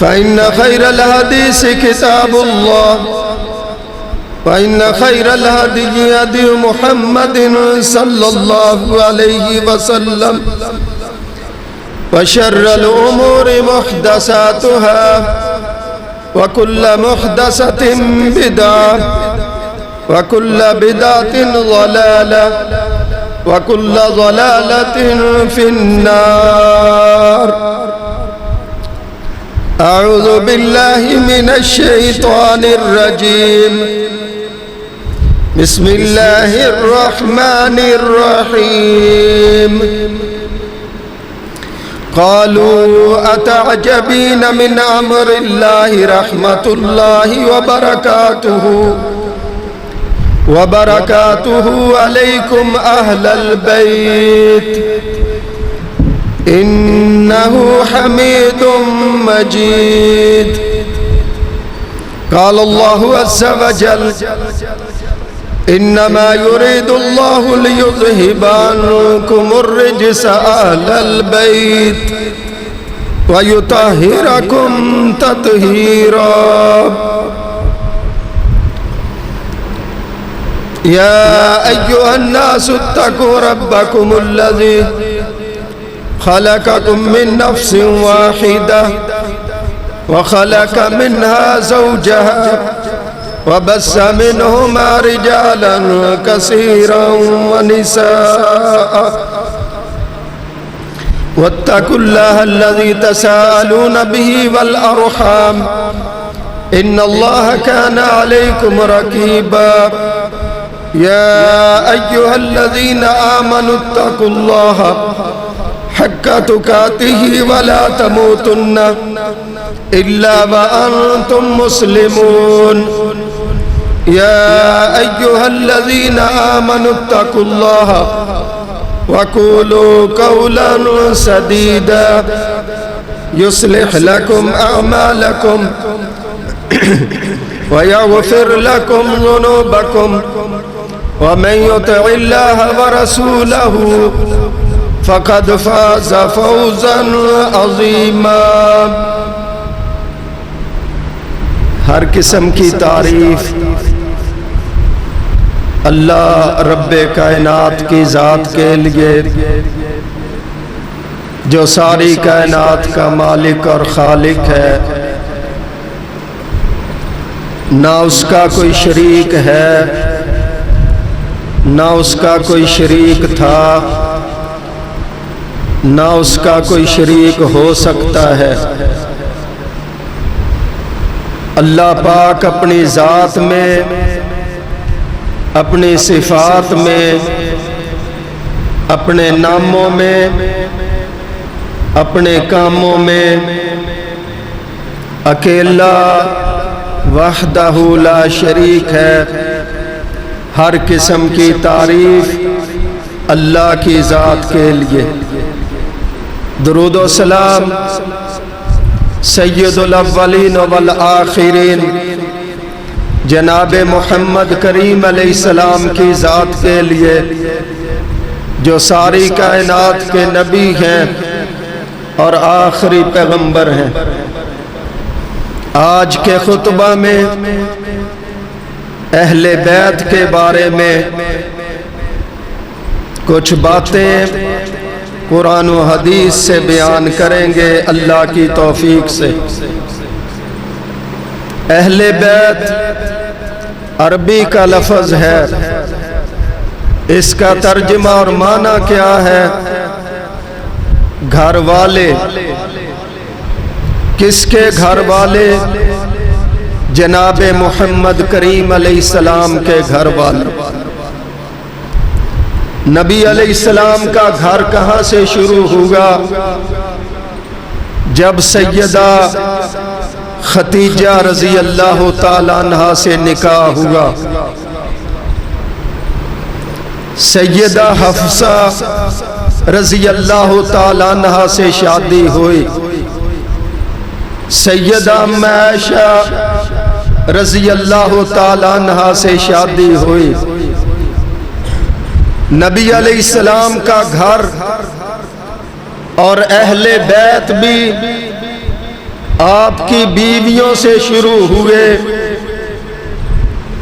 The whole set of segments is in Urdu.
فإن خير الحديث كتاب الله وإن خير الهدي هدي محمد صلى الله عليه وسلم وشر الأمور محدثاتها وكل محدثة بدعة وكل بدعة ضلالة وكل ضلالة في النار. أعوذ بالله من الشيطان الرجيم. بسم الله الرحمن الرحيم. قالوا أتعجبين من أمر الله رحمة الله وبركاته عليكم أهل البيت إنه حميد مجيد. قال الله عز وجل إنما يريد الله ليذهب عنكم الرجس أهل البيت ويطهركم تطهيرا. يا أيها الناس اتقوا ربكم الذي خلقكم من نفس واحدة وخلق منها زوجها وبث منهما رجالا كثيرا ونساء واتقوا الله الذي تساءلون به والأرحام إن الله كان عليكم رقيبا. يا أيها الذين آمنوا اتقوا الله حق تقاته ولا تموتن إلا وأنتم مسلمون. يا أيها الذين آمنوا اتقوا الله وقولوا قولا سديدا يصلح لكم أعمالكم ويغفر لكم ذنوبكم ومن يطع الله ورسوله فقد فاز فوزا عظیما. ہر قسم کی تعریف اللہ رب کائنات کی ذات کے لیے جو ساری کائنات کا مالک اور خالق ہے، نہ اس کا کوئی شریک ہے نہ اس کا کوئی شریک تھا نہ اس کا کوئی شریک ہو سکتا ہے. اللہ پاک اپنی ذات میں، اپنی صفات میں، اپنے ناموں میں، اپنے کاموں میں اکیلا وحدہ لا شریک ہے. ہر قسم کی تعریف اللہ کی ذات کے لیے. درود و سلام سید الاولین والآخرین جناب محمد کریم علیہ السلام کی ذات کے لیے جو ساری کائنات کے نبی ہیں اور آخری پیغمبر ہیں. آج کے خطبہ میں اہل بیت کے بارے میں کچھ باتیں قرآن و حدیث سے بیان کریں گے اللہ کی توفیق سے. اہل بیت عربی کا لفظ ہے، اس کا ترجمہ اور معنی کیا ہے؟ گھر والے. کس کے گھر والے؟ جناب محمد کریم علیہ السلام کے گھر والے. نبی علیہ السلام کا گھر کہاں سے شروع ہوگا؟ جب سیدہ خدیجہ رضی اللہ تعالیٰ عنہا سے نکاح ہوا، سیدہ حفصہ رضی اللہ تعالیٰ عنہا سے شادی ہوئی، سیدہ عائشہ رضی اللہ تعالیٰ عنہا سے شادی ہوئی. نبی علیہ السلام کا گھر اور اہل بیت بھی آپ کی بیویوں سے شروع ہوئے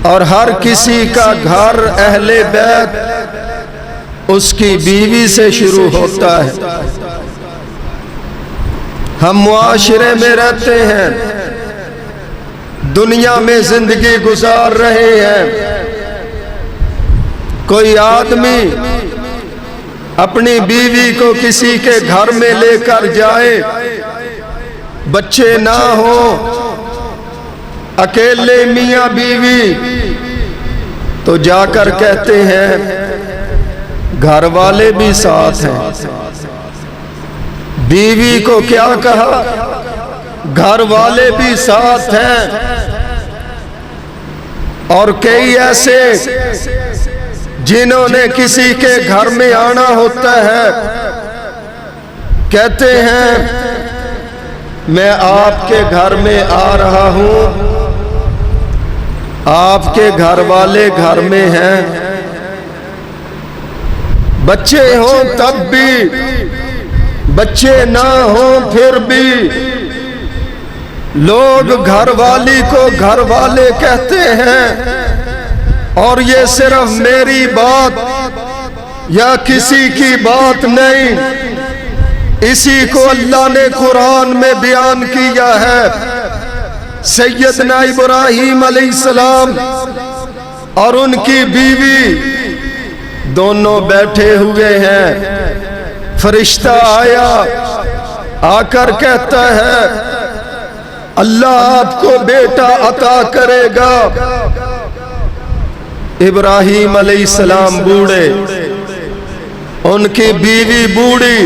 اور ہر کسی کا گھر اہل بیت اس کی بیوی سے شروع ہوتا ہے۔ ہم معاشرے میں رہتے ہیں، دنیا میں زندگی گزار رہے ہیں، کوئی آدمی اپنی بیوی کو کسی کے گھر میں لے کر جائے، بچے نہ ہوں، اکیلے میاں بیوی، تو جا کر کہتے ہیں گھر والے بھی ساتھ ہیں۔ بیوی کو کیا کہا؟ گھر والے بھی ساتھ ہیں۔ اور کئی ایسے جنہوں نے کسی کے گھر میں آنا ہوتا ہے کہتے ہیں میں آپ کے گھر میں آ رہا ہوں، آپ کے گھر والے گھر میں ہیں، بچے ہوں تب بھی، بچے نہ ہوں پھر بھی لوگ گھر والی کو گھر والے کہتے ہیں۔ اور یہ صرف میری بات یا کسی کی بات نہیں، اسی کو اللہ نے قرآن میں بیان کیا ہے۔ سیدنا ابراہیم علیہ السلام اور ان کی بیوی دونوں بیٹھے ہوئے ہیں، فرشتہ آیا، آ کر کہتا ہے اللہ آپ کو بیٹا عطا کرے گا۔ ابراہیم علیہ السلام بوڑھے، ان کی بیوی بوڑھی،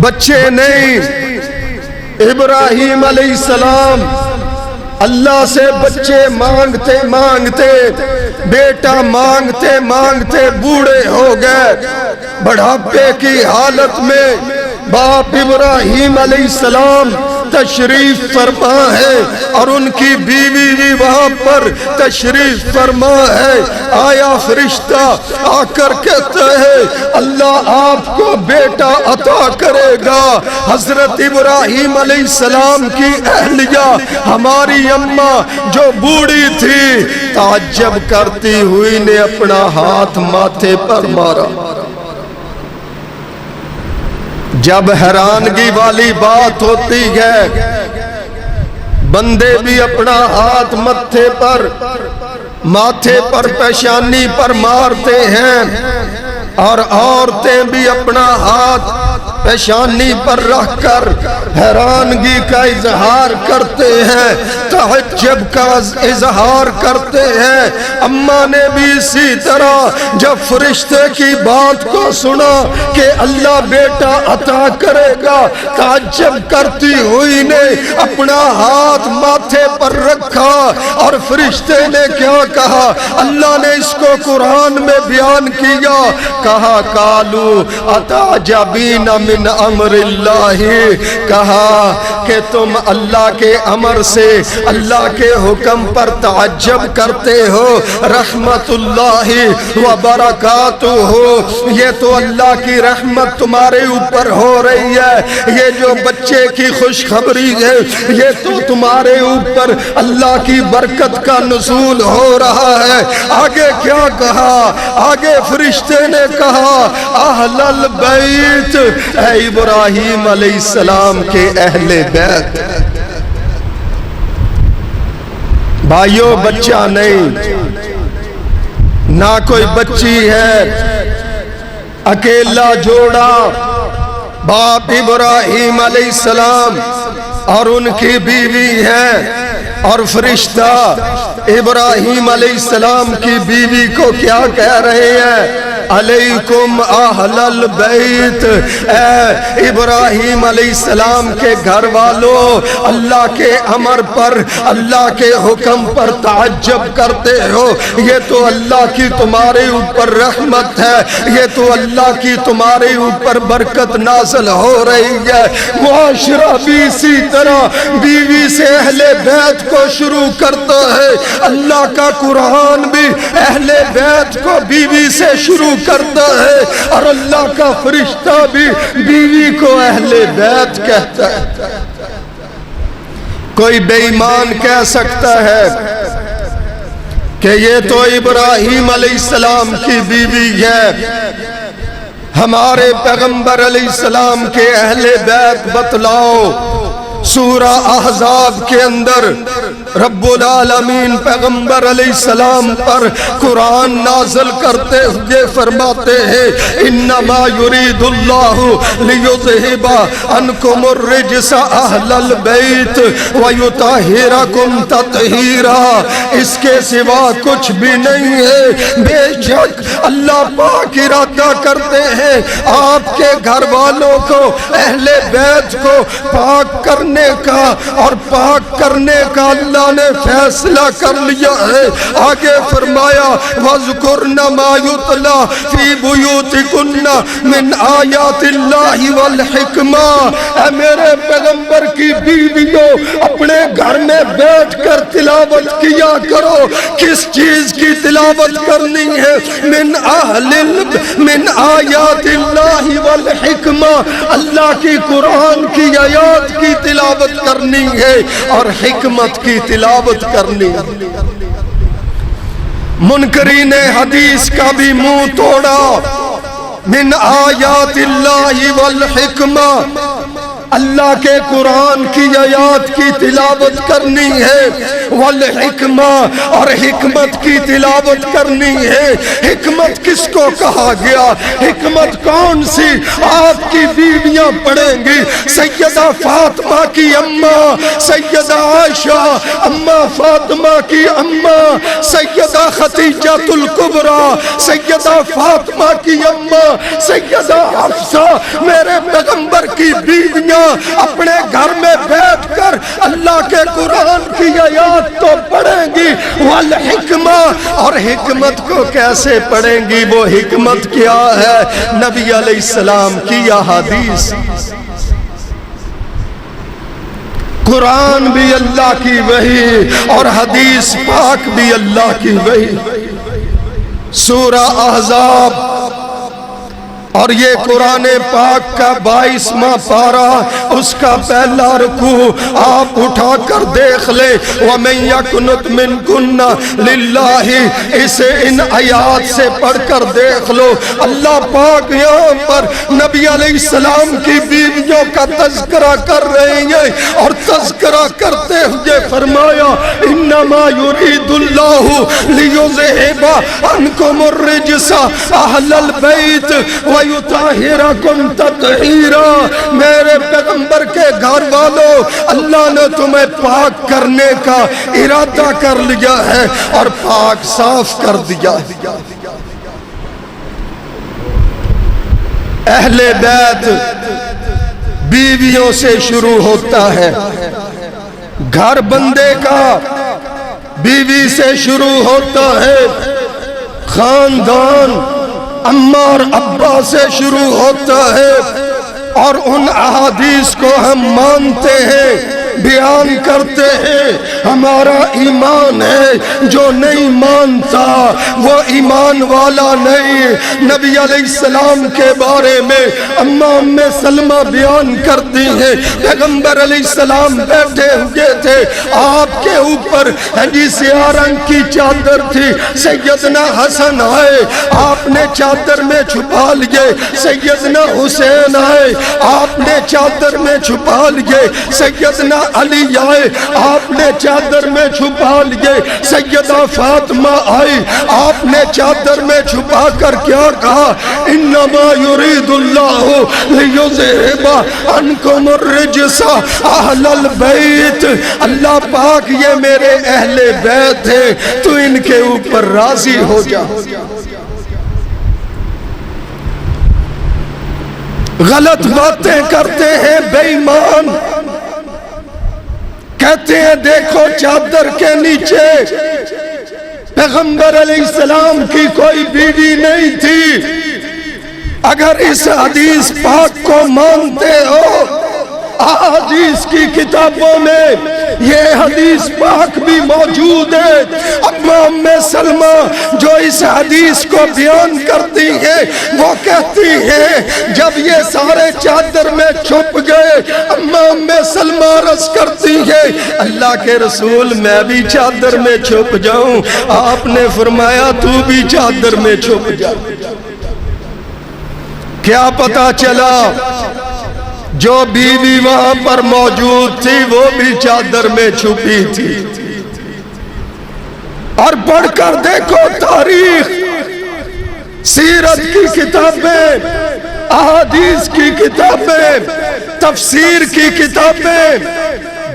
بچے نہیں۔ ابراہیم علیہ السلام اللہ سے بچے مانگتے مانگتے، بیٹا مانگتے مانگتے بوڑھے ہو گئے۔ بڑھاپے کی حالت میں باپ ابراہیم علیہ السلام تشریف فرما ہے اور ان کی بیوی بھی وہاں پر تشریف فرما ہے۔ آیا فرشتہ آ کر کہتا ہے اللہ آپ کو بیٹا عطا کرے گا۔ حضرت ابراہیم علیہ السلام کی اہلیہ ہماری اماں جو بوڑھی تھی، تعجب کرتی ہوئی نے اپنا ہاتھ ماتھے پر مارا۔ جب حیرانگی والی بات ہوتی ہے، بندے بھی اپنا ہاتھ ماتھے پر پیشانی پر مارتے ہیں، اور عورتیں بھی اپنا ہاتھ پیشانی پر رکھ کر حیرانگی کا اظہار کرتے ہیں، تعجب کا اظہار کرتے ہیں۔ اماں نے بھی اسی طرح جب فرشتے کی بات کو سنا کہ اللہ بیٹا عطا کرے گا، تعجب کرتی ہوئی نے اپنا ہاتھ ماتھے پر رکھا، اور فرشتے نے کیا کہا؟ اللہ نے اس کو قرآن میں بیان کیا، کہا قالوا اتعجبین من امر اللہ، کہا کہ تم اللہ کے امر سے، اللہ کے حکم پر تعجب کرتے ہو۔ رحمت اللہ وبرکاتہ، یہ تو اللہ کی رحمت تمہارے اوپر ہو رہی ہے، یہ جو بچے کی خوشخبری ہے یہ تو تمہارے اوپر اللہ کی برکت کا نزول ہو رہا ہے۔ آگے کیا کہا؟ آگے فرشتے نے کہا اہل البیت، اے ابراہیم علیہ السلام کے اہل بیت۔ بھائیو بچہ نہیں، نہ کوئی بچی ہے، اکیلا جوڑا باپ ابراہیم علیہ السلام اور ان کی بیوی ہے، اور فرشتہ ابراہیم علیہ السلام کی بیوی کو کیا کہہ رہے ہیں؟ علیکم اہل البیت، اے ابراہیم علیہ السلام کے گھر والوں، اللہ کے امر پر، اللہ کے حکم پر تعجب کرتے ہو، یہ تو اللہ کی تمہارے اوپر رحمت ہے، یہ تو اللہ کی تمہارے اوپر برکت نازل ہو رہی ہے۔ معاشرہ بھی اسی طرح بیوی سے اہل بیت کو شروع کرتا ہے، اللہ کا قرآن بھی اہل بیت کو بیوی سے شروع کرتا ہے، اور اللہ کا فرشتہ بھی بیوی کو اہل بیت کہتا ہے۔ کوئی بے ایمان کہہ سکتا ہے کہ یہ تو ابراہیم علیہ السلام کی بیوی ہے، ہمارے پیغمبر علیہ السلام کے اہل بیت بتلاؤ۔ سورہ احزاب کے اندر رب العالمین پیغمبر علیہ السلام پر قرآن نازل کرتے ہوئے فرماتے ہیں انما یرید اللہ لیذہب عنکم الرجس اہل البیت ویطہرکم تطہیرا۔ اس کے سوا کچھ بھی نہیں ہے، بے شک اللہ پاک ارادہ کرتے ہیں آپ کے گھر والوں کو، اہل بیت کو پاک کرنے کا، اور پاک کرنے کا اللہ نے فیصلہ کر لیا ہے۔ آگے فرمایا وَاذْكُرْنَ مَا يُتْلَى فِي بُيُوتِكُنَّ مِنْ آیَاتِ اللَّهِ وَالْحِکْمَةِ۔ اے میرے پیغمبر کی بیویوں، اپنے گھر میں بیٹھ کر تلاوت کیا کرو۔ کس چیز کی تلاوت کرنی ہے؟ من آیات اللہ والحکمہ، اللہ کی قرآن کی آیات کی تلاوت کرنی ہے اور حکمت کی تلاوت کرنی ہے۔ منکرین حدیث کا بھی منہ توڑا، من آیات اللہ والحکمہ، اللہ کے قرآن کی آیات کی تلاوت کرنی ہے، والحکمہ، اور حکمت کی تلاوت کرنی ہے۔ حکمت کس کو کہا گیا؟ حکمت کون سی؟ آپ کی بیویاں پڑھیں گی، سیدہ فاطمہ کی اماں سیدہ عائشہ، اماں فاطمہ کی اماں سیدہ خدیجہ الکبریٰ، سیدہ فاطمہ کی اماں سیدہ حفصہ، میرے پیغمبر کی بیویاں اپنے گھر میں بیٹھ کر اللہ کے قرآن کی آیات تو پڑھیں گی، والحکمہ، اور حکمت کو کیسے پڑھیں گی؟ وہ حکمت کیا ہے؟ نبی علیہ السلام کی احادیث۔ قرآن بھی اللہ کی وحی اور حدیث پاک بھی اللہ کی وحی۔ سورہ احزاب، اور یہ قرآن پاک کا 22واں پارہ، اس کا پہلا رکوع آپ اٹھا کر دیکھ لیں۔ وَمَن يَقْنُتْ مِنكُنَّ لِلَّهِ، اسے ان آیات سے پڑھ کر دیکھ لو۔ اللہ پاک یہاں پر نبی علیہ السلام کی بیویوں کا تذکرہ کر رہے ہیں، اور تذکرہ کرتے ہوئے فرمایا انما یرید اللہ لیذہب عنکم الرجس اہل البیت وَيُطَہِرَكُمْ تَطْہِیرًا۔ میرے پیغمبر کے گھر والوں، اللہ نے تمہیں پاک کرنے کا ارادہ کر لیا ہے اور پاک صاف کر دیا ہے۔ اہل بیت بیویوں سے شروع ہوتا ہے، گھر بندے کا بیوی سے شروع ہوتا ہے، خاندان اماں اور ابا سے شروع ہوتا ہے، اور ان احادیث کو ہم مانتے ہیں، بیان کرتے ہیں۔ ہمارا ایمان ہے، جو نہیں مانتا وہ ایمان والا نہیں۔ نبی علیہ السلام کے بارے میں اماں ام سلمہ بیان کرتی ہیں، پیغمبر علیہ السلام بیٹھے ہوئے تھے، آپ کے اوپر سیاہ رنگ کی چادر تھی، سیدنا حسن آئے، آپ نے چادر میں چھپا لیے، سیدنا حسین آئے، آپ نے چادر میں چھپا لیے، سیدنا علی آئے، آپ نے چادر میں چھپا لیے، سیدہ فاطمہ آئی، آپ نے چادر میں چھپا کر کیا کہا؟ انما یرید اللہ لیذہب عنکم الرجس اہل البیت۔ اللہ پاک یہ میرے اہل بیت ہیں، تو ان کے اوپر راضی ہو جا۔ غلط باتیں کرتے ہیں بے ایمان، کہتے ہیں دیکھو چادر کے نیچے پیغمبر علیہ السلام کی کوئی بیوی نہیں تھی۔ اگر اس حدیث پاک کو مانتے ہو، احادیث کی کتابوں میں یہ حدیث پاک بھی موجود ہے۔ اما ام سلمہ جو اس حدیث کو بیان کرتی ہیں وہ کہتی ہیں جب یہ سارے چادر میں چھپ گئے، اما ام سلمہ عرض کرتی ہیں اللہ کے رسول میں بھی چادر میں چھپ جاؤں؟ آپ نے فرمایا تو بھی چادر میں چھپ جا۔ کیا پتا چلا؟ جو بیوی وہاں پر موجود تھی وہ بھی چادر میں چھپی تھی۔ اور پڑھ کر دیکھو تاریخ، سیرت کی کتابیں، احادیث کی کتابیں، تفسیر کی کتابیں،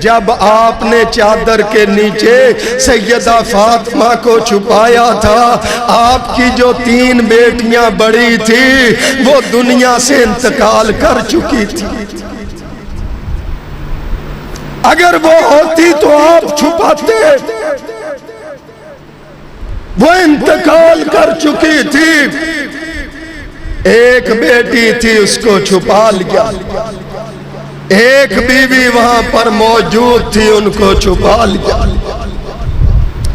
جب آپ نے چادر کے نیچے سیدہ فاطمہ کو چھپایا تھا، آپ کی جو 3 بیٹیاں بڑی تھی وہ دنیا سے انتقال کر چکی تھی۔ اگر وہ ہوتی تو آپ چھپاتے، وہ انتقال کر چکی تھی۔ ایک بیٹی تھی اس کو چھپا لیا، ایک بیوی وہاں پر موجود تھی ان کو چھپا لیا۔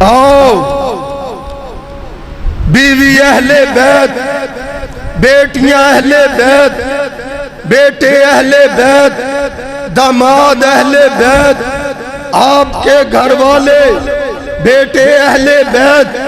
آؤ بیوی اہل بیت، بیٹیاں اہل بیت، بیٹے اہل بیت، داماد اہل بیت، آپ کے گھر والے بیٹے اہل بیت۔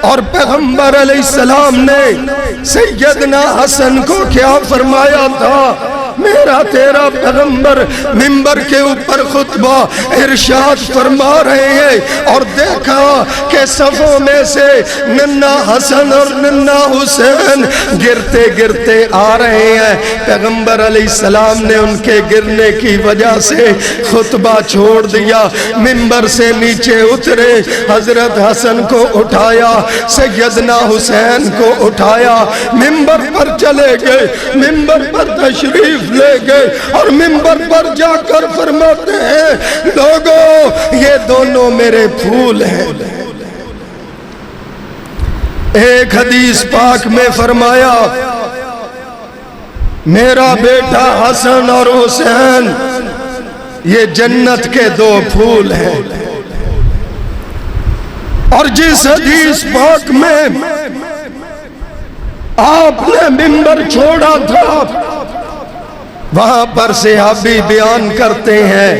اور پیغمبر علیہ السلام نے سیدنا حسن کو کیا فرمایا تھا؟ میرا تیرا پیغمبر منبر کے اوپر خطبہ ارشاد فرما رہے ہیں اور دیکھا کہ صفوں میں سے ننھا حسن اور ننھا حسین گرتے گرتے آ رہے ہیں۔ پیغمبر علیہ السلام نے ان کے گرنے کی وجہ سے خطبہ چھوڑ دیا، منبر سے نیچے اترے، حضرت حسن کو اٹھایا، سیدنا حسین کو اٹھایا، منبر پر چلے گئے، منبر پر تشریف لے گئے اور منبر پر جا کر فرماتے ہیں لوگوں یہ دونوں میرے پھول ہیں۔ ایک حدیث پاک میں فرمایا میرا بیٹا حسن اور حسین یہ جنت کے 2 پھول ہیں۔ اور جس حدیث پاک میں آپ نے منبر چھوڑا تھا وہاں پر صحابی بیان کرتے ہیں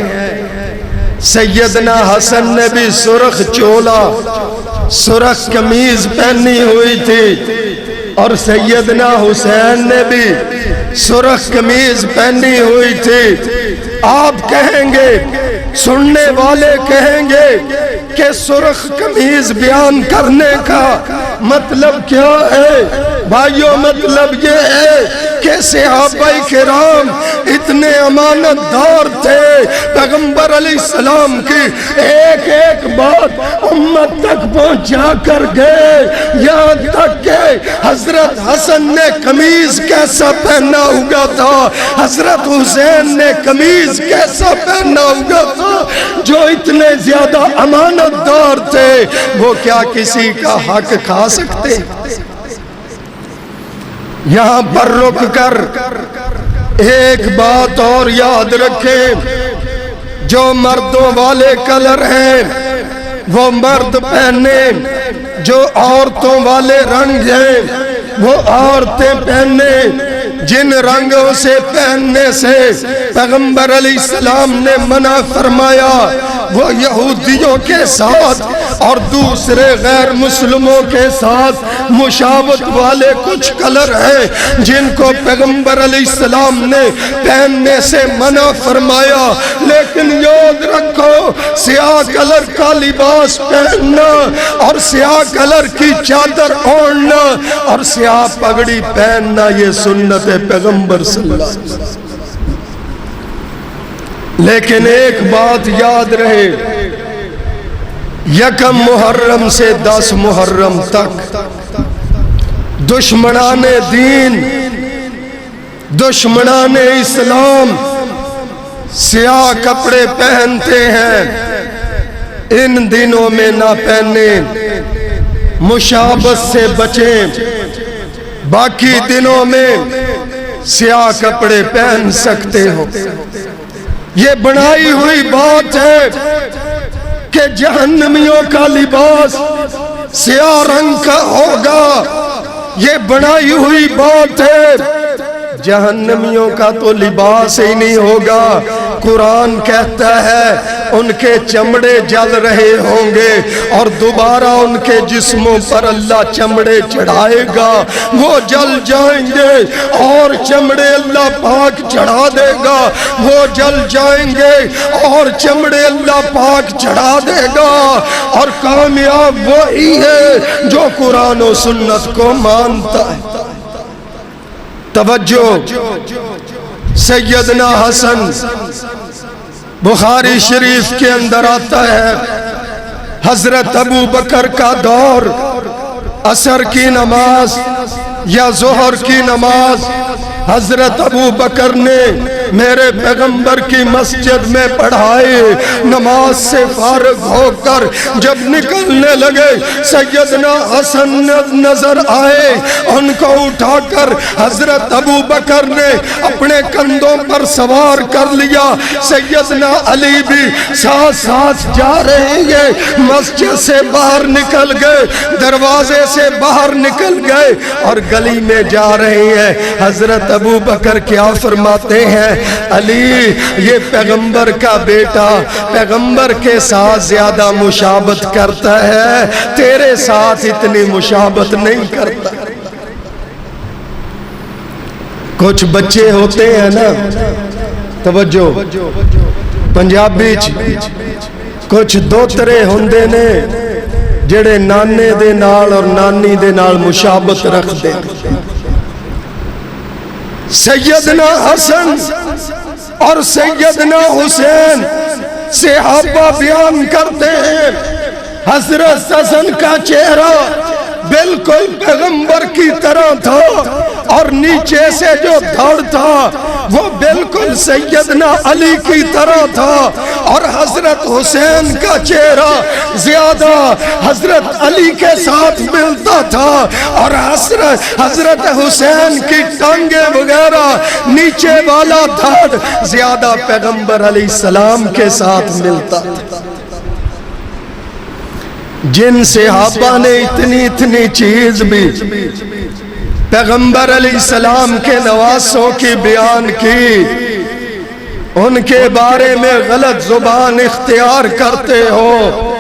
سیدنا حسن نے بھی سرخ چولا، سرخ قمیض پہنی ہوئی تھی اور سیدنا حسین نے بھی سرخ قمیض پہنی ہوئی تھی۔ آپ کہیں گے، سننے والے کہیں گے کہ سرخ قمیض بیان کرنے کا مطلب کیا ہے؟ بھائیو مطلب یہ ہے کہ صحابہ کرام اتنے امانت دار تھے، پیغمبر علیہ السلام کی ایک ایک بات امت تک پہنچا کر گئے، یہاں تک کہ حضرت حسن نے قمیض کیسا پہنا ہوگا تھا، حضرت حسین نے قمیض کیسا پہنا ہوگا تھا، جو اتنے زیادہ امانت دار تھے وہ کیا کسی کا حق کھا سکتے؟ یہاں پر رک کر ایک بات اور یاد رکھیں، جو مردوں والے کلر ہیں وہ مرد پہنے، جو عورتوں والے رنگ ہیں وہ عورتیں پہنے۔ جن رنگوں سے پہننے سے پیغمبر علیہ السلام نے منع فرمایا وہ یہودیوں کے ساتھ اور دوسرے غیر مسلموں کے ساتھ مشابہت والے کچھ کلر ہیں جن کو پیغمبر علیہ السلام نے پہننے سے منع فرمایا۔ لیکن یاد رکھو سیاہ کلر کا لباس پہننا اور سیاہ کلر کی چادر اوڑھنا اور سیاہ پگڑی پہننا یہ سنت پیغمبر صلی اللہ علیہ وسلم۔ لیکن ایک بات یاد رہے، 1 محرم سے 10 محرم تک دشمنان دین، دشمنان اسلام سیاہ کپڑے پہنتے ہیں، ان دنوں میں نہ پہنے، مشابہت سے بچیں، باقی دنوں میں سیاہ کپڑے پہن سکتے ہو۔ یہ بنائی ہوئی بات ہے کہ جہنمیوں کا لباس سیاہ رنگ کا ہوگا، یہ بنائی ہوئی بات ہے، جہنمیوں کا تو لباس ہی نہیں ہوگا۔ قرآن کہتا ہے ان کے چمڑے جل رہے ہوں گے اور دوبارہ ان کے جسموں پر اللہ چمڑے چڑھائے گا، وہ جل جائیں گے اور چمڑے اللہ پاک چڑھا دے گا، وہ جل جائیں گے اور چمڑے اللہ پاک چڑھا دے گا۔ اور کامیاب وہی ہے جو قرآن و سنت کو مانتا ہے۔ توجہ، سیدنا حسن بخاری شریف کے اندر آتا ہے، حضرت ابو بکر کا دور، عصر کی نماز یا ظہر کی نماز حضرت ابو بکر نے میرے پیغمبر کی مسجد میں پڑھائے۔ نماز سے فارغ ہو کر جب نکلنے لگے، سیدنا حسن نظر آئے، ان کو اٹھا کر حضرت ابو بکر نے اپنے کندھوں پر سوار کر لیا۔ سیدنا علی بھی ساتھ ساتھ جا رہے ہیں، مسجد سے باہر نکل گئے، دروازے سے باہر نکل گئے اور گلی میں جا رہے ہیں۔ حضرت ابو بکر کیا فرماتے ہیں؟ علی، یہ پیغمبر کا بیٹا پیغمبر کے ساتھ زیادہ مشابہت کرتا ہے، تیرے ساتھ اتنی مشابہت نہیں کرتا۔ کچھ بچے ہوتے ہیں نا، توجہ، پنجابی کچھ دوترے ہوندے نے جڑے نانے دے نال اور نانی دے نال مشابہت رکھ دے۔ سیدنا حسن اور سیدنا حسین صحابہ بیان کرتے ہیں، حضرت حسن کا چہرہ بالکل پیغمبر کی طرح تھا اور نیچے سے جو دھڑ تھا وہ بالکل سیدنا علی کی طرح تھا، اور حضرت حسین کا چہرہ زیادہ حضرت علی کے ساتھ ملتا تھا، اور حضرت حسین کی ٹانگیں وغیرہ نیچے والا دھڑ زیادہ پیغمبر علیہ السلام کے ساتھ ملتا تھا۔ جن صحابہ نے اتنی چیز بھی پیغمبر علیہ السلام کے نواسوں کی بیان کی، ان کے بارے میں غلط زبان اختیار کرتے ہو۔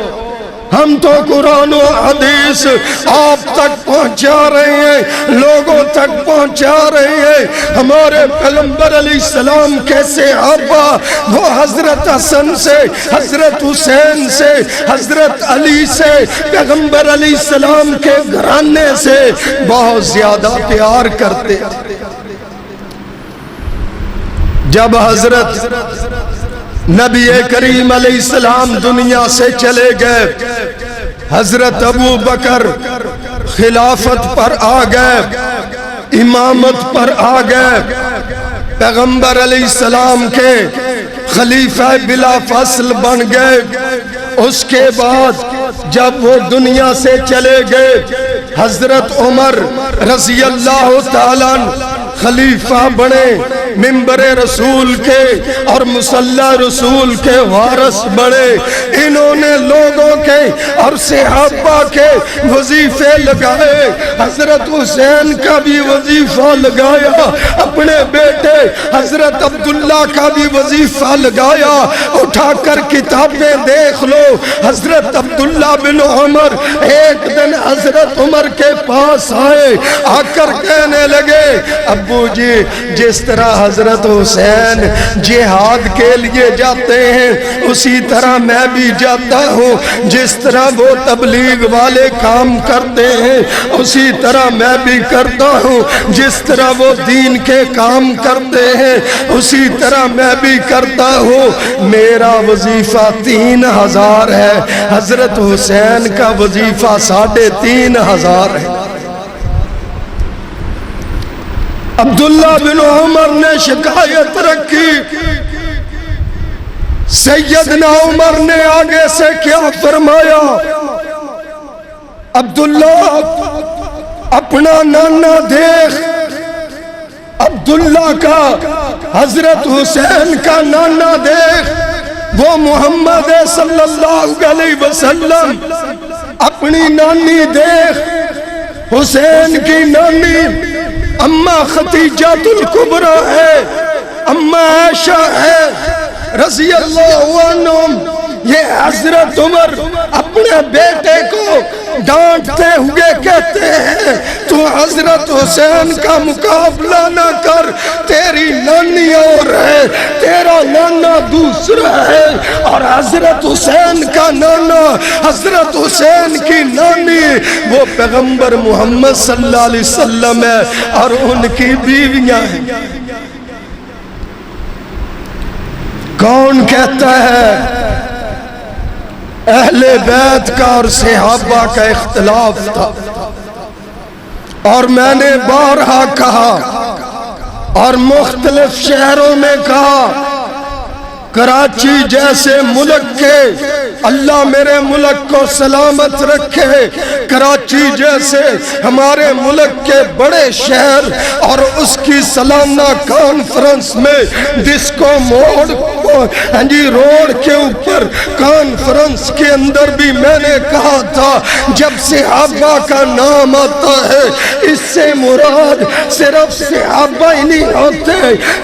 ہم تو قرآن و حدیث آپ تک پہنچا رہے ہیں، لوگوں تک پہنچا رہے ہیں۔ ہمارے پیغمبر علیہ السلام کے صحابہ وہ حضرت حسن سے، حضرت حسین سے، حضرت علی سے، پیغمبر علیہ السلام کے گھرانے سے بہت زیادہ پیار کرتے۔ جب حضرت نبی کریم علیہ السلام دنیا سے چلے گئے، حضرت ابو بکر خلافت پر آ گئے، امامت پر آ گئے، پیغمبر علیہ السلام کے خلیفہ بلا فصل بن گئے۔ اس کے بعد جب وہ دنیا سے چلے گئے، حضرت عمر رضی اللہ تعالیٰ خلیفہ بنے، منبر رسول کے اور مصلی رسول کے وارث بڑے۔ انہوں نے لوگوں کے اور صحابہ کے وظیفے لگائے، حضرت حسین کا بھی وظیفہ لگایا، اپنے بیٹے حضرت عبداللہ کا بھی وظیفہ لگایا۔ اٹھا کر کتابیں دیکھ لو، حضرت عبداللہ بن عمر ایک دن حضرت عمر کے پاس آئے، آ کر کہنے لگے، ابو جی جس طرح حضرت حسین جہاد کے لیے جاتے ہیں اسی طرح میں بھی جاتا ہوں، جس طرح وہ تبلیغ والے کام کرتے ہیں اسی طرح میں بھی کرتا ہوں، جس طرح وہ دین کے کام کرتے ہیں اسی طرح میں بھی کرتا ہوں۔ میرا وظیفہ 3000 ہے، حضرت حسین کا وظیفہ 3500 ہے۔ عبداللہ بن عمر نے شکایت رکھی، سیدنا عمر نے آگے سے کیا فرمایا، عبداللہ اپنا نانا دیکھ، عبداللہ کا حضرت حسین کا نانا دیکھ، وہ محمد صلی اللہ علیہ وسلم اپنی نانی دیکھ، حسین کی نانی اماں خدیجہ الکبریٰ ہے، اماں عائشہ ہے رضی اللہ عنہم۔ یہ حضرت عمر اپنے بیٹے کو ڈانٹتے ہوئے کہتے ہیں تو حضرت حسین کا مقابلہ نہ کر، تیری نانی اور ہے، تیرا نانا دوسرا ہے، اور حضرت حسین کا نانا، حضرت حسین کی نانی وہ پیغمبر محمد صلی اللہ علیہ وسلم ہے اور ان کی بیویاں ہیں۔ کون کہتا ہے اہل بیت کا اور صحابہ کا اختلاف تھا؟ اور میں نے بارہا کہا اور مختلف شہروں میں کہا، کراچی جیسے ملک کے اللہ میرے ملک کو سلامت رکھے، کراچی جیسے ہمارے ملک کے بڑے شہر اور اس کی سالانہ کانفرنس میں ڈسکو موڑ روڈ کے اوپر کانفرنس کے اندر بھی میں نے کہا تھا جب صحابہ کا نام آتا ہے اس سے مراد صرف صحابہ ہی نہیں ہوتے،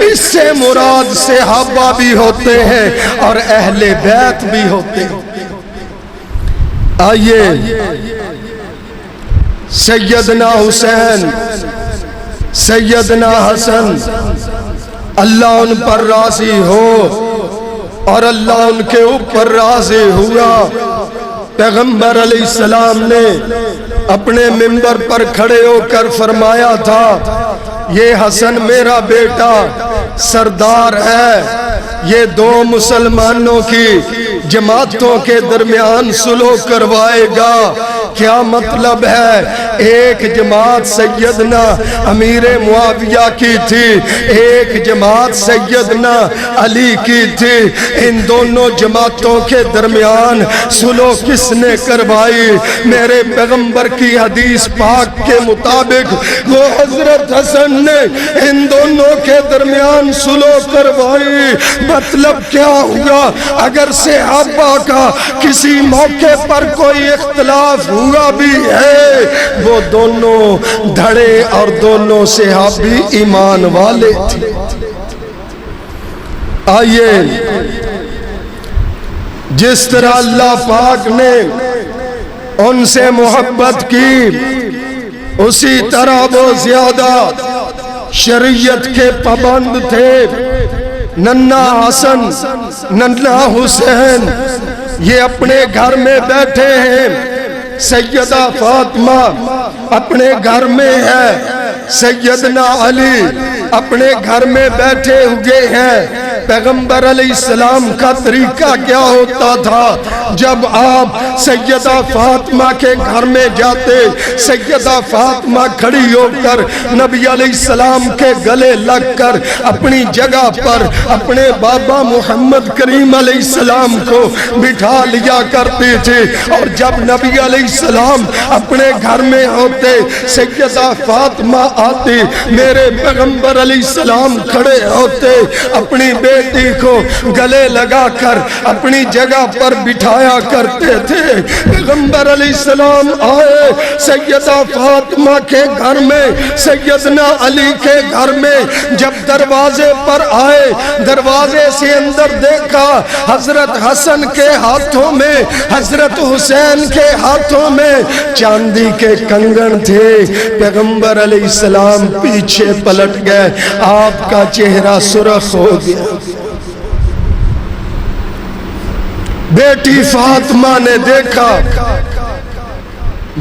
اس سے مراد صحابہ بھی ہوتے ہیں اور اہل بیت بھی ہوتے ہیں۔ آئیے سیدنا حسین، سیدنا حسن، اللہ ان پر راضی ہو اور اللہ ان کے اوپر راضی ہوا۔ پیغمبر علیہ السلام نے اپنے منبر پر کھڑے ہو کر فرمایا تھا یہ حسن میرا بیٹا سردار ہے، یہ دو مسلمانوں کی جماعتوں کے درمیان صلح کروائے گا۔ کیا مطلب ہے؟ ایک جماعت سیدنا امیر معاویہ کی تھی، ایک جماعت سیدنا علی کی تھی، ان دونوں جماعتوں کے درمیان صلح کس نے کروائی؟ میرے پیغمبر کی حدیث پاک کے مطابق وہ حضرت حسن نے ان دونوں کے درمیان صلح کروائی۔ مطلب کیا ہوا؟ اگر صحابہ کا کسی موقع پر کوئی اختلاف ہوا بھی ہے وہ دونوں دھڑے اور دونوں صحابی ایمان والے تھے۔ آئیے جس طرح اللہ پاک نے ان سے محبت کی اسی طرح وہ زیادہ شریعت کے پابند تھے۔ ننھا حسن، ننھا حسین یہ اپنے گھر میں بیٹھے ہیں، سیدہ فاطمہ اپنے گھر میں ہے، سیدنا علی اپنے گھر میں بیٹھے ہوئے ہیں۔ پیغمبر علیہ السلام کا طریقہ کیا ہوتا تھا؟ جب آپ سیدہ فاطمہ کے گھر میں جاتے، سیدہ فاطمہ کھڑی ہو کر نبی علیہ السلام کے گلے لگ کر اپنی جگہ پر اپنے بابا محمد کریم علیہ السلام کو بٹھا لیا کرتی تھی، اور جب نبی علیہ السلام اپنے گھر میں ہوتے سیدہ فاطمہ آتی، میرے پیغمبر علیہ السلام کھڑے ہوتے، اپنی بیٹی کو گلے لگا کر اپنی جگہ پر بٹھایا کرتے تھے۔ پیغمبر علیہ السلام آئے سیدہ فاطمہ کے گھر میں، سیدنا علی کے گھر میں، جب دروازے پر آئے دروازے سے اندر دیکھا حضرت حسن کے ہاتھوں میں، حضرت حسین کے ہاتھوں میں چاندی کے کنگن تھے۔ پیغمبر علیہ السلام پیچھے پلٹ گئے، آپ کا چہرہ سرخ ہو گیا۔ بیٹی فاطمہ نے دیکھا،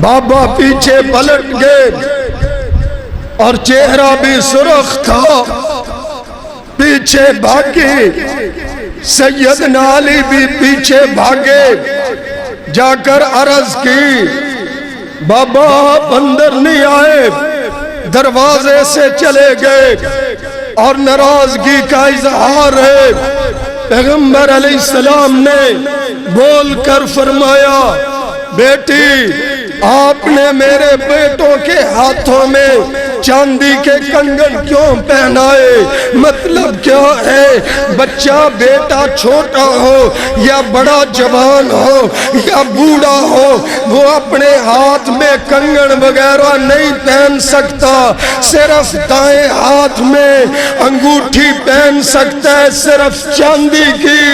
بابا پیچھے پلٹ گئے اور چہرہ بھی سرخ تھا، پیچھے بھاگے۔ سیدنا علی بھی پیچھے بھاگے، جا کر عرض کی بابا آپ اندر نہیں آئے، دروازے سے چلے گئے اور ناراضگی کا اظہار ہے۔ پیغمبر علیہ السلام نے بول کر فرمایا بیٹی آپ نے میرے بیٹوں کے ہاتھوں میں چاندی کے کنگن کیوں پہنائے؟ مطلب کیا ہے؟ بچہ بیٹا چھوٹا ہو یا بڑا جوان ہو یا بوڑھا ہو، وہ اپنے ہاتھ میں کنگن وغیرہ نہیں پہن سکتا، صرف دائیں ہاتھ میں انگوٹھی پہن سکتا ہے، صرف چاندی کی،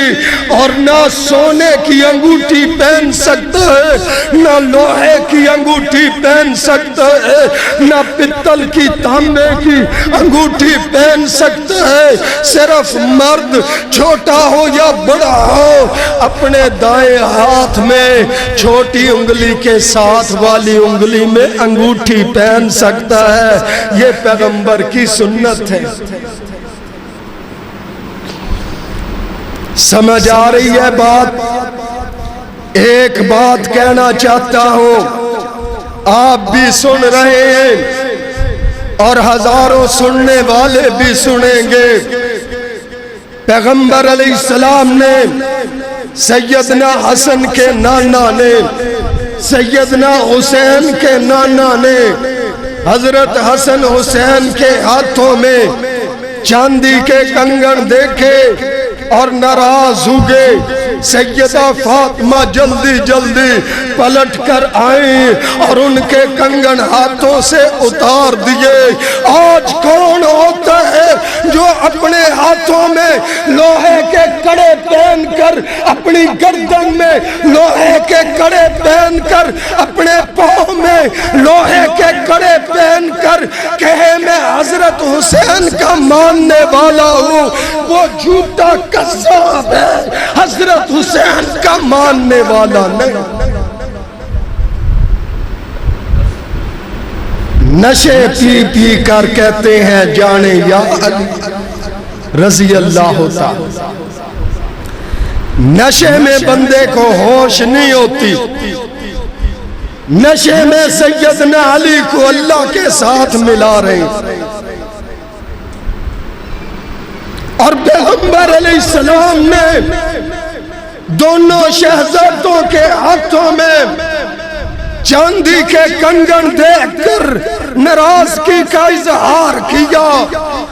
اور نہ سونے کی انگوٹھی پہن سکتا ہے، نہ لوہے کی انگوٹھی پہن سکتا ہے، نہ پتل کی تانبے کی انگوٹھی پہن سکتا ہے۔ صرف مرد چھوٹا ہو یا بڑا ہو اپنے دائیں ہاتھ میں چھوٹی انگلی کے ساتھ والی انگلی میں انگوٹھی پہن سکتا ہے۔ یہ پیغمبر کی سنت ہے۔ سمجھ آ رہی ہے بات؟ ایک بات کہنا چاہتا ہوں، آپ بھی سن رہے ہیں اور ہزاروں سننے والے بھی سنیں گے۔ پیغمبر علیہ السلام نے سیدنا حسن کے نانا نے، سیدنا حسین کے نانا نے حضرت حسن حسین کے ہاتھوں میں چاندی کے کنگن دیکھے اور ناراض ہوئے۔ سیدہ فاطمہ جلدی جلدی پلٹ کر آئیں اور ان کے کنگن ہاتھوں سے اتار دیے۔ آج کون ہوتا ہے جو اپنے ہاتھوں میں لوہے کے کڑے پہن کر، اپنی گردن میں لوہے کے کڑے پہن کر، اپنے پاؤں میں لوہے کے کڑے پہن کر کہے میں حضرت حسین کا ماننے والا ہوں، وہ جھوٹا قذاب ہے، حضرت حسین کا ماننے والا نہیں۔ نشے پی پی کر کہتے ہیں جانے یا علی رضی اللہ تعالی۔ نشے میں بندے کو ہوش نہیں ہوتی، نشے میں سیدنا علی کو اللہ کے ساتھ ملا رہے ہیں، اور پیغمبر علیہ السلام نے دونوں شہزادوں کے ہاتھوں میں چاندی کے کنگن دیکھ کر ناراضگی کا اظہار کیا۔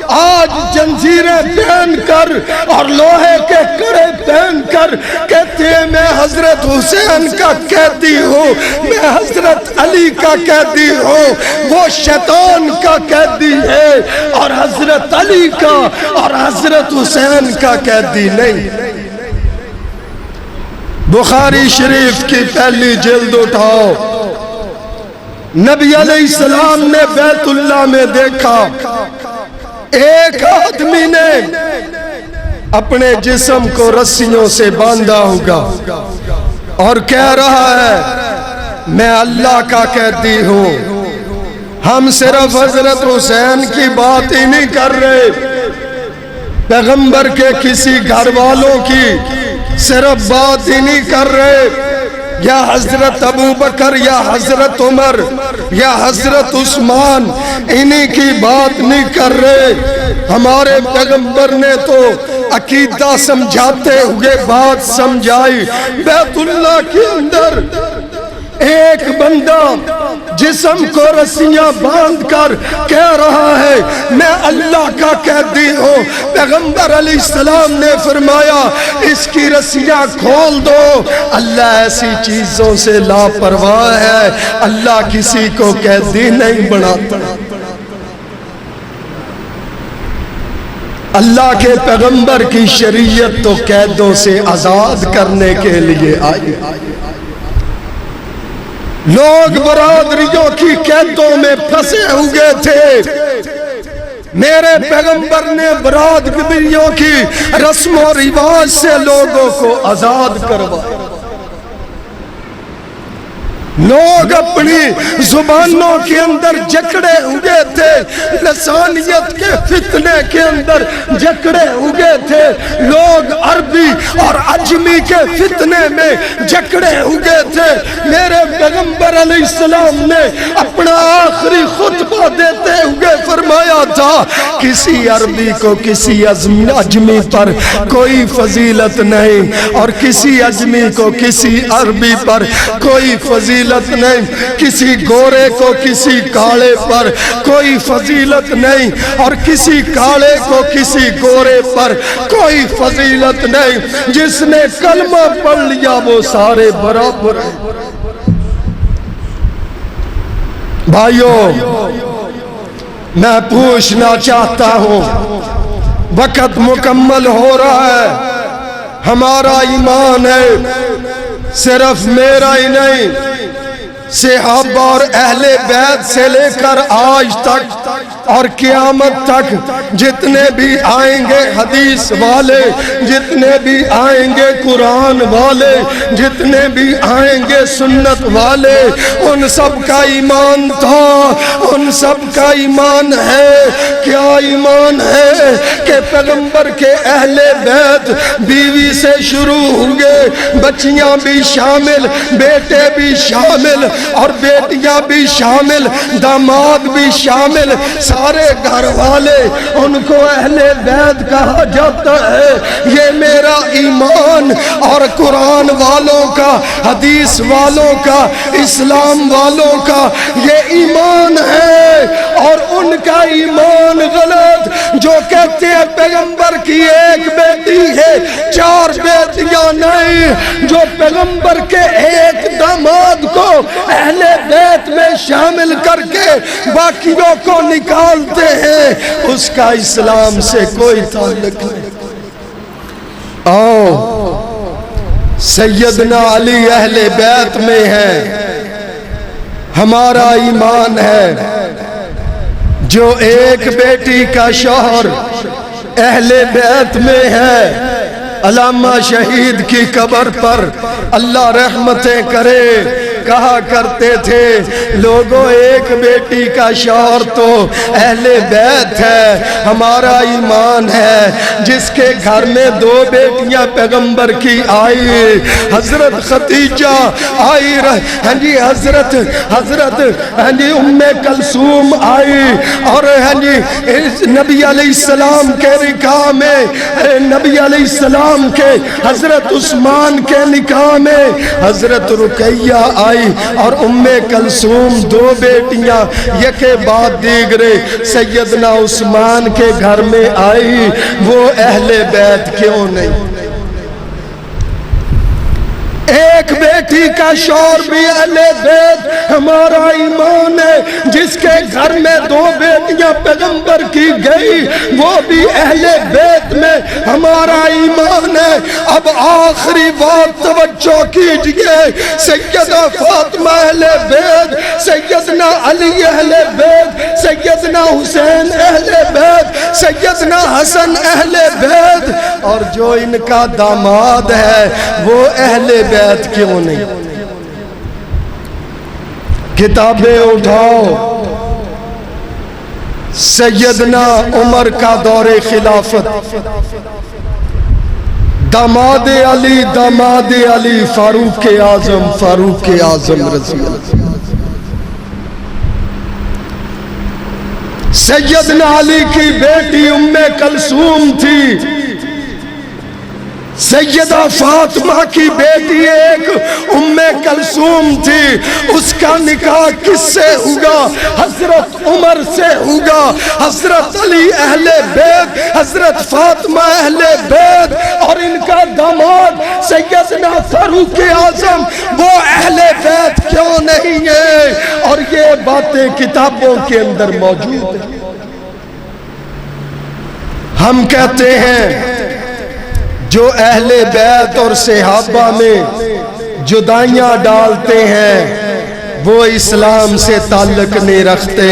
آج جنزیریں پہن کر اور لوہے کے کڑے پہن کر کہتے ہیں میں حضرت حسین کا قیدی ہوں، میں حضرت علی کا قیدی ہوں۔ وہ شیطان کا قیدی ہے اور حضرت علی کا اور حضرت حسین کا قیدی نہیں۔ بخاری شریف کی پہلی جلد اٹھاؤ، نبی علیہ السلام نے بیت اللہ میں دیکھا ایک آدمی نے اپنے جسم کو رسیوں سے باندھا ہوگا اور کہہ رہا ہے میں اللہ کا قیدی ہوں۔ ہم صرف حضرت حسین کی بات ہی نہیں کر رہے، پیغمبر کے کسی گھر والوں کی صرف بات ہی نہیں کر رہے، یا حضرت ابو بکر یا حضرت عمر یا حضرت عثمان انہی کی بات نہیں کر رہے۔ ہمارے پیغمبر نے تو عقیدہ سمجھاتے ہوئے بات سمجھائی۔ بیت اللہ کے اندر ایک بندہ جسم کو رسیاں باندھ کر کہہ رہا ہے میں اللہ کا قیدی ہوں۔ پیغمبر علیہ السلام نے فرمایا اس کی رسیاں کھول دو۔ اللہ ایسی چیزوں سے لاپرواہ ہے، اللہ کسی کو قیدی نہیں بناتا۔ اللہ کے پیغمبر کی شریعت تو قیدوں سے آزاد کرنے کے لیے آئی۔ لوگ برادریوں کی قیدوں میں پھنسے ہوئے تھے، میرے پیغمبر نے برادریوں کی رسم و رواج سے لوگوں کو آزاد کروایا۔ لوگ اپنی زبانوں کے اندر جکڑے ہوئے تھے، لسانیت کے فتنے کے اندر جکڑے ہوئے تھے۔ لوگ عربی اور عجمی کے فتنے میں جکڑے ہوئے تھے، میرے پیغمبر علیہ السلام نے اپنا آخری خطبہ دیتے ہوئے فرمایا تھا کسی عربی کو کسی عجمی پر کوئی فضیلت نہیں، اور کسی عجمی کو کسی عربی پر کوئی فضیلت نہیں، کسی گورے کو کسی کالے پر کوئی فضیلت نہیں، اور کسی کالے کو کسی گورے پر کوئی فضیلت نہیں، جس نے کلمہ پڑھ لیا وہ سارے برابر ہیں۔ بھائیوں، میں پوچھنا چاہتا ہوں، وقت مکمل ہو رہا ہے، ہمارا ایمان ہے صرف میرا ہی نہیں، صحابہ اور اہل بیت سے لے کر آج تک اور قیامت تک جتنے بھی آئیں گے حدیث والے، جتنے بھی آئیں گے قرآن والے، جتنے بھی آئیں گے سنت والے، ان سب کا ایمان تھا، ان سب کا ایمان ہے۔ کیا ایمان ہے کہ پیغمبر کے اہل بیت بیوی سے شروع ہوں گے، بچیاں بھی شامل، بیٹے بھی شامل اور بیٹیاں بھی شامل، داماد بھی شامل، سارے گھر والے، ان کو اہل بیت کہا جاتا ہے۔ یہ میرا ایمان اور قرآن والوں کا، حدیث والوں کا، اسلام والوں کا یہ ایمان ہے، اور ان کا ایمان غلط جو کہتے ہیں پیغمبر کی ایک بیٹی ہے، 4 بیٹیاں نہیں، جو پیغمبر کے ایک داماد کو اہل بیت میں شامل کر کے باقیوں کو نکالتے ہیں، اس کا اسلام سے کوئی تعلق نہیں۔ آؤ، سیدنا علی اہل بیت میں ہے، ہمارا ایمان ہے۔ جو ایک بیٹی کا شوہر اہل بیت میں ہے، علامہ شہید کی قبر پر اللہ رحمتیں کرے کہا کرتے تھے، لوگوں ایک بیٹی کا شوہر تو اہل بیت ہے، ہمارا ایمان ہے۔ جس کے گھر میں 2 بیٹیاں پیغمبر کی آئی، حضرت خدیجہ آئی، حضرت ام کلثوم آئی، اور نبی علیہ السلام کے نکاح میں، نبی علیہ السلام کے حضرت عثمان کے نکاح میں حضرت رقیہ آئی، اور ام کلثوم 2 بیٹیاں یکے بعد دیگرے سیدنا عثمان کے گھر میں آئی، وہ اہل بیت کیوں نہیں؟ ایک بیٹی کا شوہر بھی اہل بیت، ہمارا ایمان ہے۔ جس کے گھر میں 2 بیٹیاں پیغمبر کی گئی، وہ بھی اہل بیت میں، ہمارا ایمان ہے۔ اب آخری بات توجہ کیجئے، سیدہ فاطمہ اہل بیت، سیدنا علی اہل بیت، سیدنا حسین اہل بیت، سیدنا حسن اہل بیت، اور جو ان کا داماد ہے وہ اہل بیت کیوں نہیں؟ کتابیں اٹھاؤ، سیدنا عمر کا دور خلافت، داماد علی فاروق اعظم رضی اللہ، سیدنا علی کی بیٹی ام کلثوم تھی، سیدہ فاطمہ کی بیٹی ایک ام کلثوم تھی، اس کا نکاح کس سے ہوگا؟ حضرت عمر سے ہوگا۔ حضرت علی اہل بیت، حضرت فاطمہ اہل بیت، اور ان کا داماد سیدنا فاروق اعظم وہ اہل بیت کیوں نہیں ہے؟ اور یہ باتیں کتابوں کے اندر موجود ہیں۔ ہم کہتے ہیں جو اہل بیت اور صحابہ میں جدائیاں ڈالتے ہیں وہ اسلام سے تعلق نہیں رکھتے۔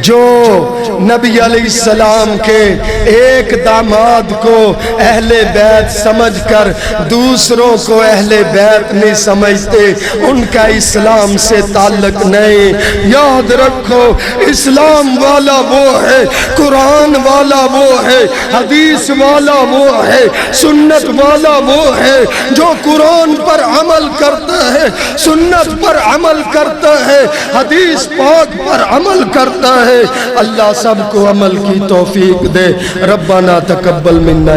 جو نبی علیہ السلام کے ایک داماد کو اہل بیت سمجھ کر دوسروں کو اہل بیت نہیں سمجھتے، ان کا اسلام سے تعلق نہیں۔ یاد رکھو اسلام والا وہ ہے، قرآن والا وہ ہے، حدیث والا وہ ہے، سنت والا وہ ہے جو قرآن پر عمل کرتا ہے، سنت پر عمل کرتا ہے، حدیث پاک پر عمل کرتا ہے۔ اللہ سب کو عمل کی توفیق دے۔ ربنا تقبل منا